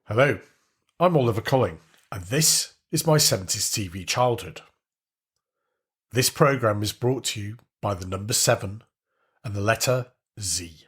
Hello, I'm Oliver Colling, and this is my 70s TV childhood. This programme is brought to you by the number 7 and the letter Z.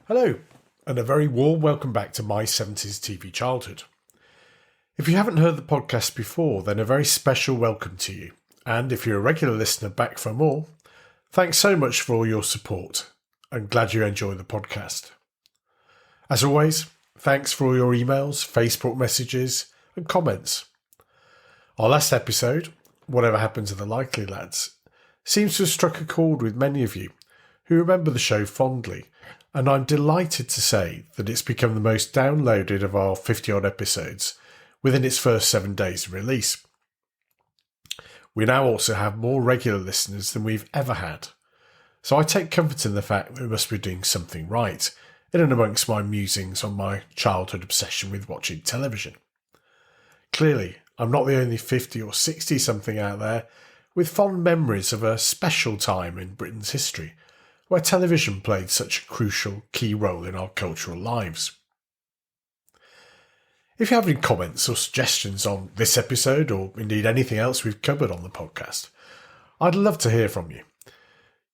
Hello, and a very warm welcome back to my 70s TV childhood. If you haven't heard the podcast before, then a very special welcome to you. And if you're a regular listener back for more, thanks so much for all your support. I'm glad you enjoy the podcast. As always, thanks for all your emails, Facebook messages, and comments. Our last episode, Whatever Happened to the Likely Lads, seems to have struck a chord with many of you who remember the show fondly, and I'm delighted to say that it's become the most downloaded of our 50-odd episodes within its first 7 days of release. We now also have more regular listeners than we've ever had, so I take comfort in the fact that we must be doing something right in and amongst my musings on my childhood obsession with watching television. Clearly, I'm not the only 50 or 60-something out there with fond memories of a special time in Britain's history where television played such a crucial, key role in our cultural lives. If you have any comments or suggestions on this episode, or indeed anything else we've covered on the podcast, I'd love to hear from you.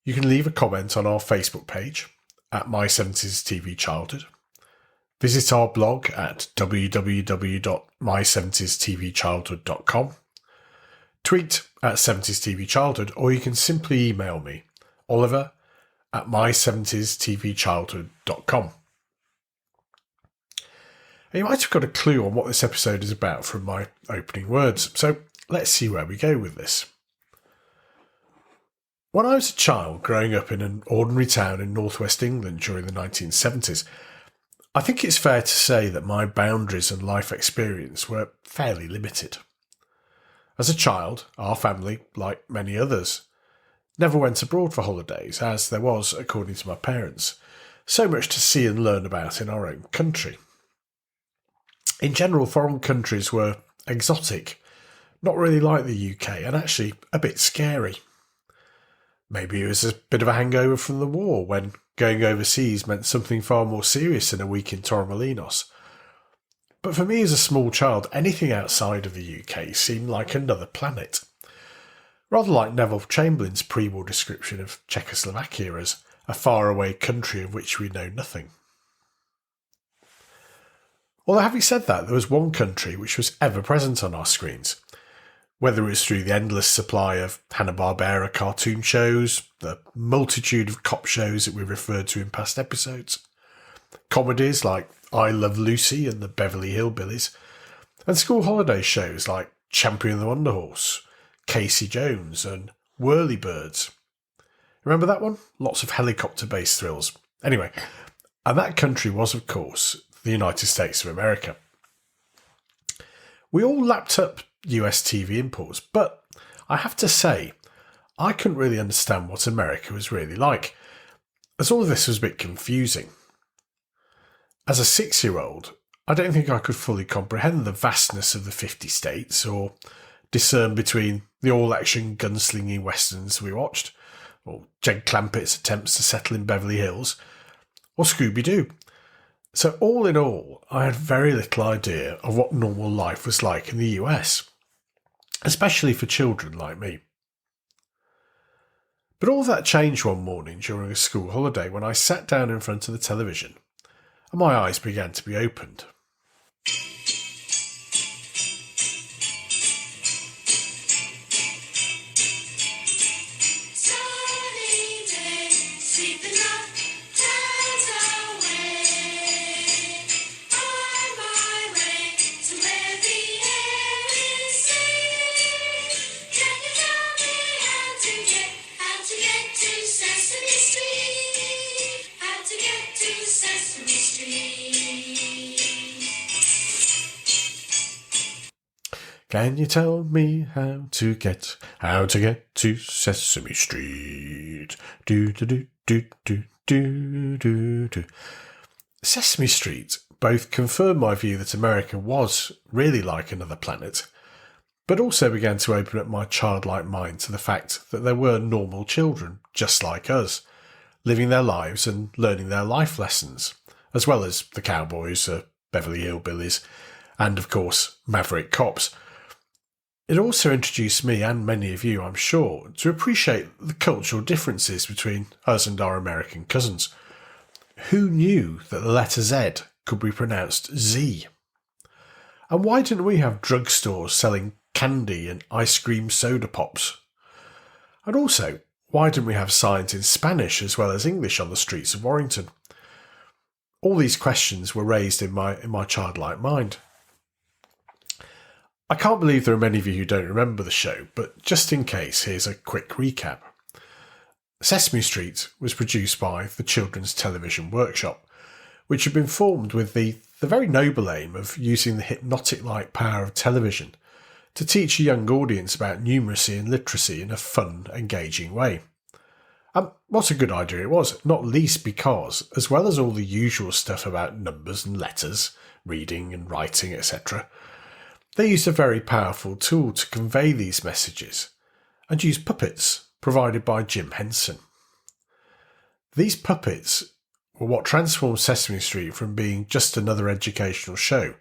You can leave a comment on our Facebook page at My 70s TV Childhood. Visit our blog at www.my70stvchildhood.com. Tweet at 70s TV Childhood, or you can simply email me, Oliver at my70stvchildhood.com. And you might have got a clue on what this episode is about from my opening words, so let's see where we go with this. When I was a child growing up in an ordinary town in northwest England during the 1970s, I think it's fair to say that my boundaries and life experience were fairly limited. As a child, our family, like many others, never went abroad for holidays, as there was, according to my parents, so much to see and learn about in our own country. In general, foreign countries were exotic, not really like the UK, and actually a bit scary. Maybe it was a bit of a hangover from the war, when going overseas meant something far more serious than a week in Torremolinos. But for me as a small child, anything outside of the UK seemed like another planet. Rather like Neville Chamberlain's pre-war description of Czechoslovakia as a faraway country of which we know nothing. Although having said that, there was one country which was ever present on our screens, whether it was through the endless supply of Hanna-Barbera cartoon shows, the multitude of cop shows that we referred to in past episodes, comedies like I Love Lucy and the Beverly Hillbillies, and school holiday shows like Champion the Wonder Horse, Casey Jones and Whirlybirds. Remember that one? Lots of helicopter-based thrills. Anyway, and that country was, of course, the United States of America. We all lapped up US TV imports, but I have to say, I couldn't really understand what America was really like, as all of this was a bit confusing. As a 6-year-old, I don't think I could fully comprehend the vastness of the 50 states, or discern between the all-action gunslinging westerns we watched, or Jed Clampett's attempts to settle in Beverly Hills, or Scooby-Doo. So all in all, I had very little idea of what normal life was like in the US, especially for children like me. But all that changed one morning during a school holiday when I sat down in front of the television and my eyes began to be opened. Sesame Street, had to Can you tell me how to get to Sesame Street? Do do do do do do do do. Sesame Street both confirmed my view that America was really like another planet, but also began to open up my childlike mind to the fact that there were normal children just like us, living their lives and learning their life lessons, as well as the cowboys, Beverly Hillbillies, and of course maverick cops. It also introduced me, and many of you I'm sure, to appreciate the cultural differences between us and our American cousins. Who knew that the letter Z could be pronounced Z? And why didn't we have drugstores selling candy and ice cream soda pops? And also, why didn't we have signs in Spanish as well as English on the streets of Warrington? All these questions were raised in my childlike mind. I can't believe there are many of you who don't remember the show, but just in case, here's a quick recap. Sesame Street was produced by the Children's Television Workshop, which had been formed with the very noble aim of using the hypnotic-like power of television to teach a young audience about numeracy and literacy in a fun, engaging way. And what a good idea it was, not least because, as well as all the usual stuff about numbers and letters, reading and writing, etc., they used a very powerful tool to convey these messages, and used puppets provided by Jim Henson. These puppets were what transformed Sesame Street from being just another educational show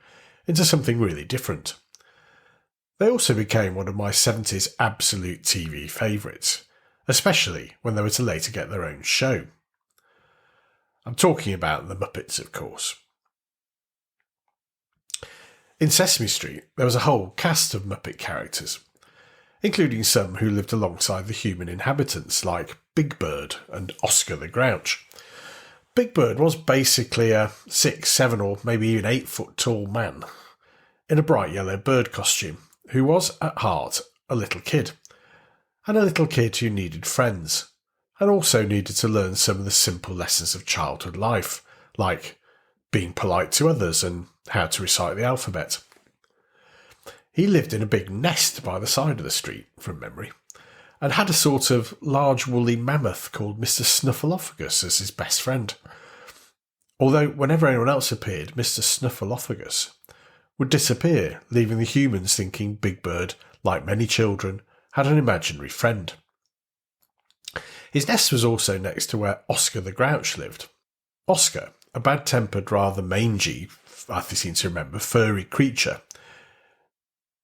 into something really different. They also became one of my 70s absolute TV favourites, especially when they were to later get their own show. I'm talking about the Muppets, of course. In Sesame Street, there was a whole cast of Muppet characters, including some who lived alongside the human inhabitants like Big Bird and Oscar the Grouch. Big Bird was basically a 6, 7 or maybe even 8 foot tall man in a bright yellow bird costume who was at heart a little kid, and a little kid who needed friends and also needed to learn some of the simple lessons of childhood life, like being polite to others and how to recite the alphabet. He lived in a big nest by the side of the street, from memory, and had a sort of large woolly mammoth called Mr. Snuffleupagus as his best friend. Although whenever anyone else appeared, Mr. Snuffleupagus would disappear, leaving the humans thinking Big Bird, like many children, had an imaginary friend. His nest was also next to where Oscar the Grouch lived. Oscar, a bad-tempered, rather mangy, I seem to remember, furry creature,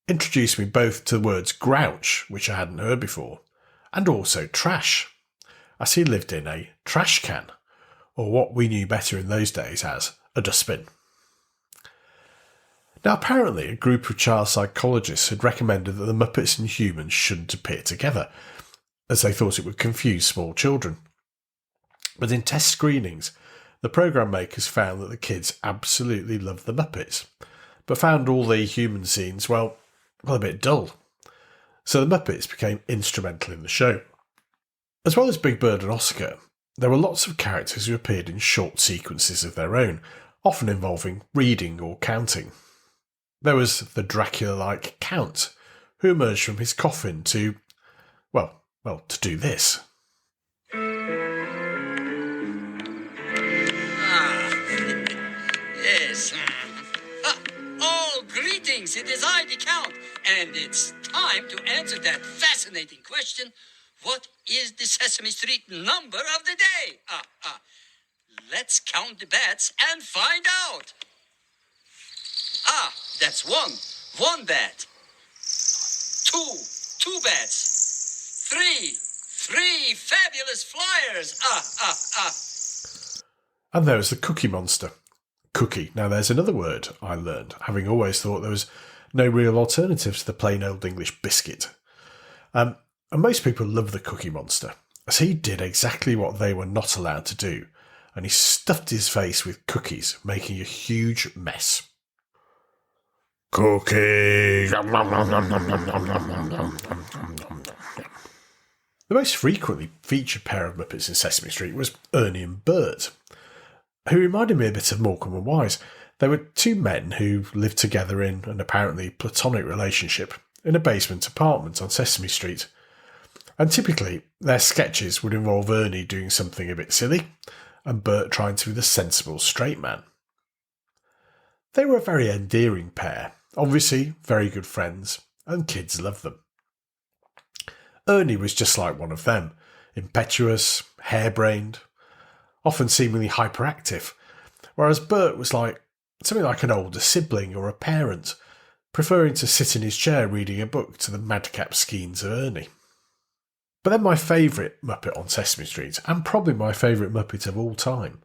introduced me both to the words grouch, which I hadn't heard before, and also trash, as he lived in a trash can, or what we knew better in those days as a dustbin. Now, apparently, a group of child psychologists had recommended that the Muppets and humans shouldn't appear together, as they thought it would confuse small children. But in test screenings, the programme makers found that the kids absolutely loved the Muppets, but found all the human scenes, well, a bit dull. So the Muppets became instrumental in the show. As well as Big Bird and Oscar, there were lots of characters who appeared in short sequences of their own, often involving reading or counting. There was the Dracula-like Count, who emerged from his coffin to do this. Yes. Greetings, it is I, the Count, and it's time to answer that fascinating question, what is the Sesame Street number of the day? Let's count the bats and find out. That's one bat. Two bats. Three fabulous flyers. And there was the Cookie Monster. Cookie. Now there's another word I learned, having always thought there was no real alternative to the plain old English biscuit. And most people love the Cookie Monster, as he did exactly what they were not allowed to do, and he stuffed his face with cookies, making a huge mess. Cookies! The most frequently featured pair of Muppets in Sesame Street was Ernie and Bert, who reminded me a bit of Morecambe and Wise. They were two men who lived together in an apparently platonic relationship in a basement apartment on Sesame Street. And typically, their sketches would involve Ernie doing something a bit silly and Bert trying to be the sensible straight man. They were a very endearing pair, obviously very good friends, and kids loved them. Ernie was just like one of them, impetuous, harebrained, often seemingly hyperactive, whereas Bert was something like an older sibling or a parent, preferring to sit in his chair reading a book to the madcap schemes of Ernie. But then my favourite Muppet on Sesame Street, and probably my favourite Muppet of all time,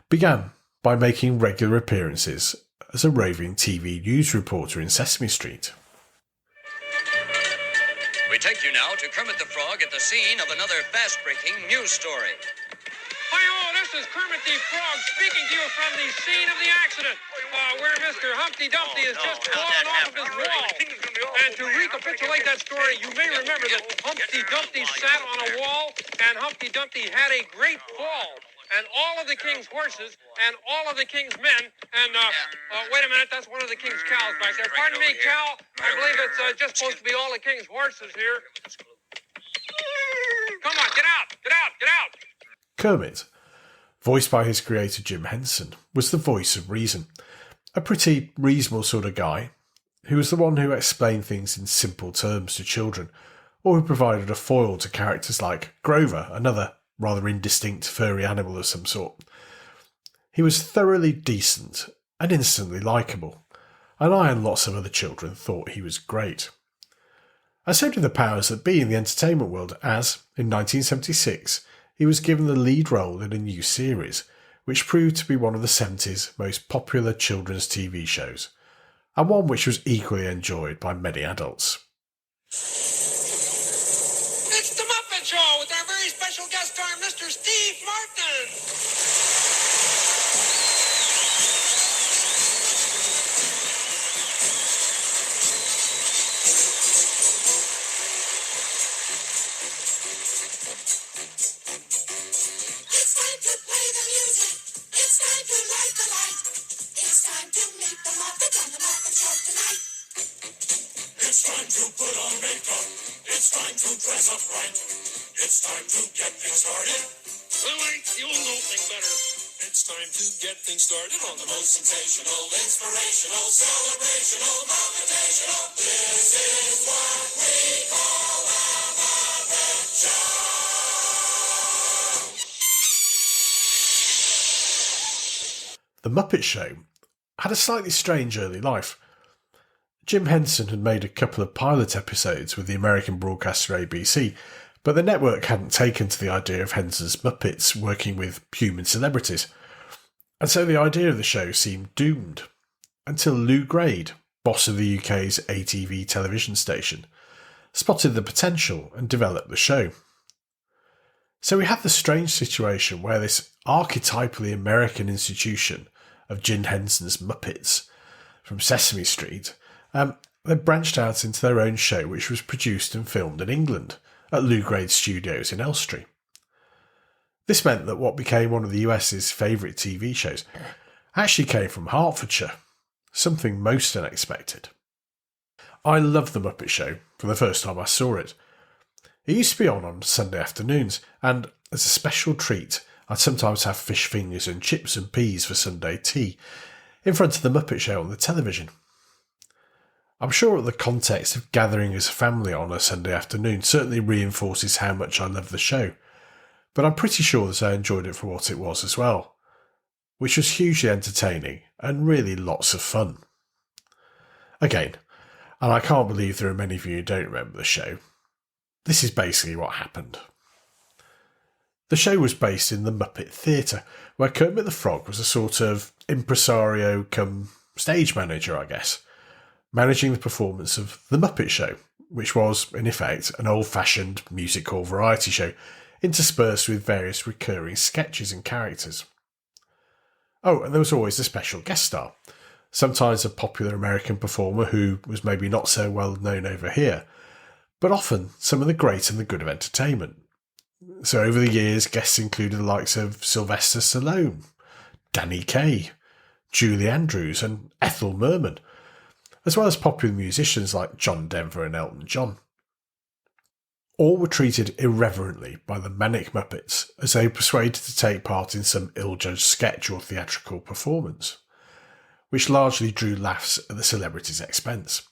began by making regular appearances as a roving TV news reporter in Sesame Street. We take you now to Kermit the Frog at the scene of another fast-breaking news story. Hi-oh, this is Kermit the Frog speaking to you from the scene of the accident, where Mr. Humpty Dumpty has just fallen off of his wall. And to recapitulate that story, you may remember that Humpty Dumpty sat on a wall, and Humpty Dumpty had a great fall. And all of the king's horses and all of the king's men, and, wait a minute, that's one of the king's cows back there. Pardon me, cow, I believe it's just supposed to be all the king's horses here. Come on, get out, get out, get out! Kermit, voiced by his creator Jim Henson, was the voice of reason, a pretty reasonable sort of guy who was the one who explained things in simple terms to children, or who provided a foil to characters like Grover, another rather indistinct furry animal of some sort. He was thoroughly decent and instantly likeable, and I and lots of other children thought he was great. And so did the powers that be in the entertainment world as, in 1976, he was given the lead role in a new series, which proved to be one of the 70s most popular children's TV shows, and one which was equally enjoyed by many adults. It's the Muppet Show with our very special guest star, Mr. Steve Martin. It's time to play the music. It's time to light the light. It's time to meet the Muppets on the Muppet Show tonight. It's time to put on makeup. It's time to dress up right. It's time to get things started. Well, you'll know thing better. It's time to get things started on the most sensational, inspirational, celebrational, motivational. This is what we call a Muppet Show. The Muppet Show had a slightly strange early life. Jim Henson had made a couple of pilot episodes with the American broadcaster ABC, but the network hadn't taken to the idea of Henson's Muppets working with human celebrities, and so the idea of the show seemed doomed, until Lou Grade, boss of the UK's ATV television station, spotted the potential and developed the show. So we had the strange situation where this archetypally American institution of Jim Henson's Muppets from Sesame Street, they branched out into their own show, which was produced and filmed in England at Lou Grade Studios in Elstree. This meant that what became one of the US's favourite TV shows actually came from Hertfordshire, something most unexpected. I loved The Muppet Show from the first time I saw it. It used to be on Sunday afternoons, and as a special treat, I'd sometimes have fish fingers and chips and peas for Sunday tea, in front of The Muppet Show on the television. I'm sure that the context of gathering as a family on a Sunday afternoon certainly reinforces how much I love the show, but I'm pretty sure that I enjoyed it for what it was as well, which was hugely entertaining and really lots of fun. Again, and I can't believe there are many of you who don't remember the show, this is basically what happened. The show was based in the Muppet Theatre, where Kermit the Frog was a sort of impresario cum stage manager, I guess, managing the performance of The Muppet Show, which was, in effect, an old-fashioned music hall variety show, interspersed with various recurring sketches and characters. Oh, and there was always a special guest star, sometimes a popular American performer who was maybe not so well known over here, but often some of the great and the good of entertainment. So over the years, guests included the likes of Sylvester Stallone, Danny Kaye, Julie Andrews and Ethel Merman, as well as popular musicians like John Denver and Elton John. All were treated irreverently by the manic Muppets as they were persuaded to take part in some ill-judged sketch or theatrical performance, which largely drew laughs at the celebrity's expense.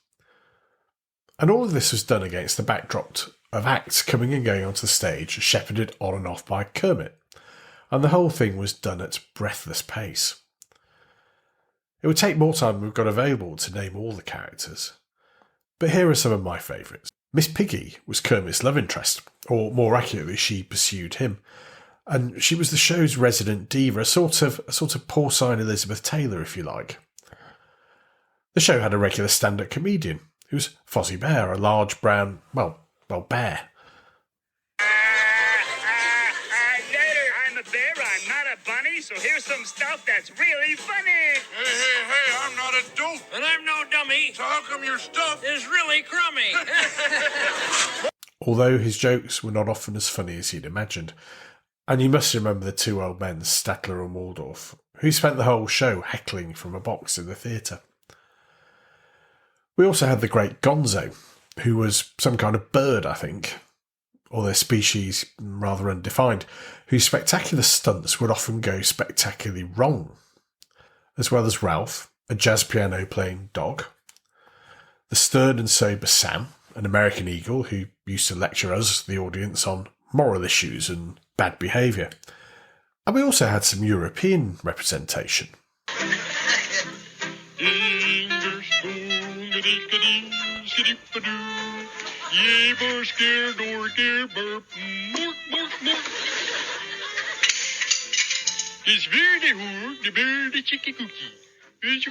And all of this was done against the backdrop of acts coming and going onto the stage, shepherded on and off by Kermit, and the whole thing was done at breathless pace. It would take more time than we've got available to name all the characters, but here are some of my favourites. Miss Piggy was Kermit's love interest, or more accurately, she pursued him, and she was the show's resident diva, a sort of porcine Elizabeth Taylor, if you like. The show had a regular stand-up comedian, who was Fozzie Bear, a large brown, bear. I'm a bear, I'm not a bunny, so here's some stuff that's really funny. Hey, I'm not a dope. And I'm no dummy. So how come your stuff Is really crummy. Although his jokes were not often as funny as he'd imagined. And you must remember the two old men, Statler and Waldorf, who spent the whole show heckling from a box in the theatre. We also had the great Gonzo, who was some kind of bird, I think, or their species rather undefined, whose spectacular stunts would often go spectacularly wrong, as well as Ralph, a jazz piano playing dog, the stern and sober Sam, an American eagle who used to lecture us, the audience, on moral issues and bad behaviour. And we also had some European representation. It's very hoor, the bird, the chicky cookie. It's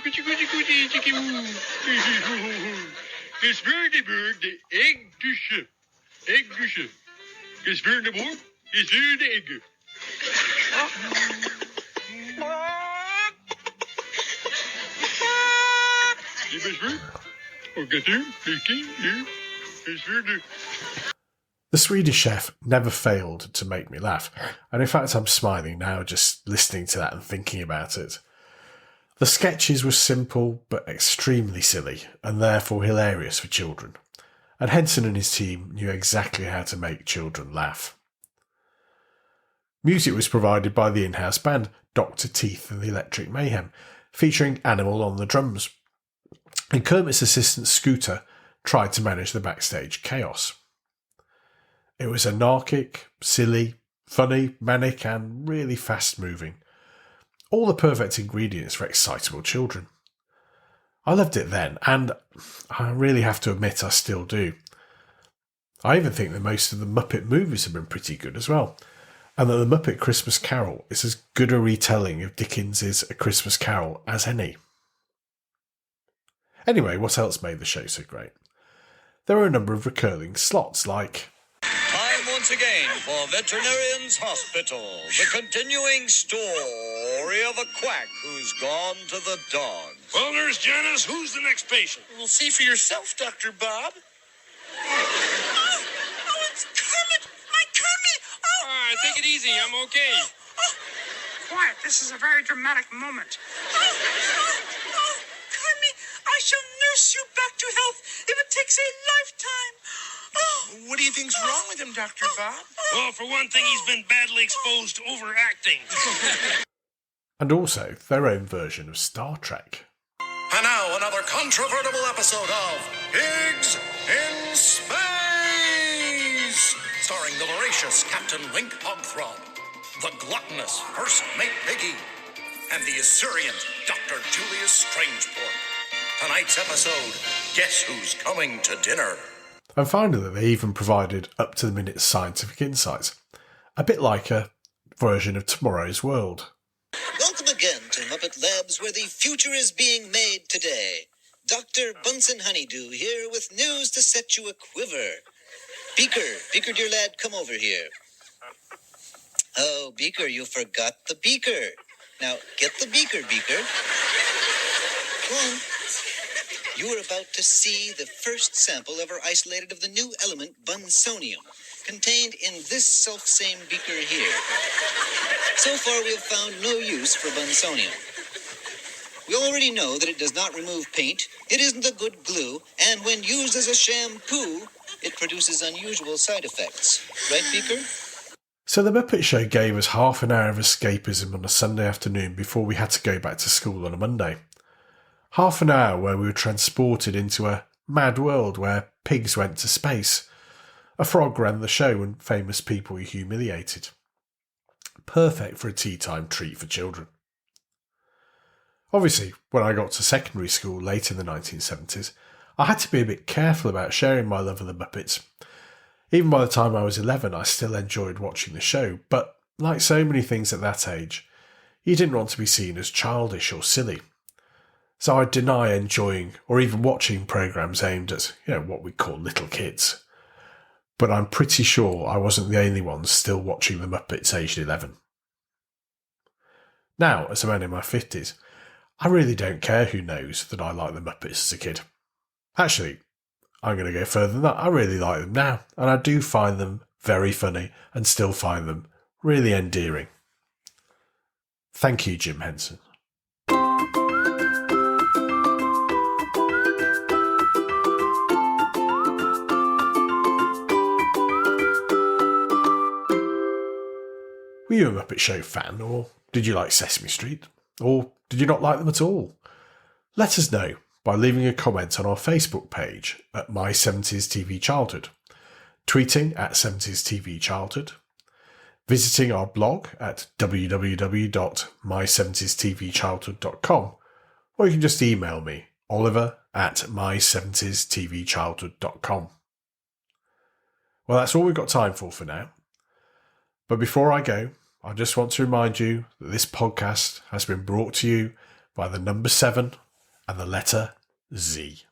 very the bird, the egg du chef. Egg du chef. It's very the bird, it's very the egg. The Swedish Chef never failed to make me laugh, and in fact I'm smiling now just listening to that and thinking about it. The sketches were simple but extremely silly, and therefore hilarious for children, and Henson and his team knew exactly how to make children laugh. Music was provided by the in-house band Dr. Teeth and the Electric Mayhem, featuring Animal on the drums, and Kermit's assistant Scooter tried to manage the backstage chaos. It was anarchic, silly, funny, manic, and really fast-moving. All the perfect ingredients for excitable children. I loved it then, and I really have to admit I still do. I even think that most of the Muppet movies have been pretty good as well, and that the Muppet Christmas Carol is as good a retelling of Dickens's A Christmas Carol as any. Anyway, what else made the show so great? There were a number of recurring slots like... Time once again for Veterinarian's Hospital, the continuing story of a quack who's gone to the dogs. Well, Nurse Janice, who's the next patient? Well, see for yourself, Dr. Bob. Oh, it's Kermit! My Kermit! Oh, All right, take it easy. I'm okay. Quiet, this is a very dramatic moment. Kermit, I shall nurse you back to health if it takes a lifetime. Oh, What do you think's wrong with him, Dr. Bob? Well, for one thing, he's been badly exposed to overacting. and also their own version of Star Trek. And now another controvertible episode of Pigs in Space, starring the voracious Captain Link Hogthrob, the gluttonous First Mate Piggy, and the esurient Dr. Julius Strangeport. Tonight's episode, Guess Who's Coming to Dinner? And finally, they even provided up-to-the-minute scientific insights, a bit like a version of Tomorrow's World. Welcome again to Muppet Labs, where the future is being made today. Dr. Bunsen Honeydew here with news to set you a quiver. Beaker, dear lad, come over here. Oh, Beaker, you forgot the beaker. Now, get the beaker, Beaker. Come on. You are about to see the first sample ever isolated of the new element Bunsonium, contained in this self-same beaker here. So far, we have found no use for Bunsonium. We already know that it does not remove paint, it isn't a good glue, and when used as a shampoo, it produces unusual side effects. Right, Beaker? So the Muppet Show gave us half an hour of escapism on a Sunday afternoon before we had to go back to school on a Monday. Half an hour where we were transported into a mad world where pigs went to space, a frog ran the show, and famous people were humiliated. Perfect for a tea time treat for children. Obviously, when I got to secondary school late in the 1970s, I had to be a bit careful about sharing my love of the Muppets. Even by the time I was 11, I still enjoyed watching the show, but like so many things at that age, you didn't want to be seen as childish or silly. So I'd deny enjoying or even watching programmes aimed at, what we call little kids. But I'm pretty sure I wasn't the only one still watching the Muppets aged 11. Now, as a man in my 50s, I really don't care who knows that I like the Muppets as a kid. Actually, I'm going to go further than that. I really like them now, and I do find them very funny and still find them really endearing. Thank you, Jim Henson. Were you a Muppet Show fan, or did you like Sesame Street? Or did you not like them at all? Let us know by leaving a comment on our Facebook page at My 70s TV Childhood, tweeting at 70s TV Childhood, visiting our blog at www.my70stvchildhood.com, or you can just email me, Oliver at my70stvchildhood.com. Well, that's all we've got time for now. But before I go, I just want to remind you that this podcast has been brought to you by the number 7 and the letter Z.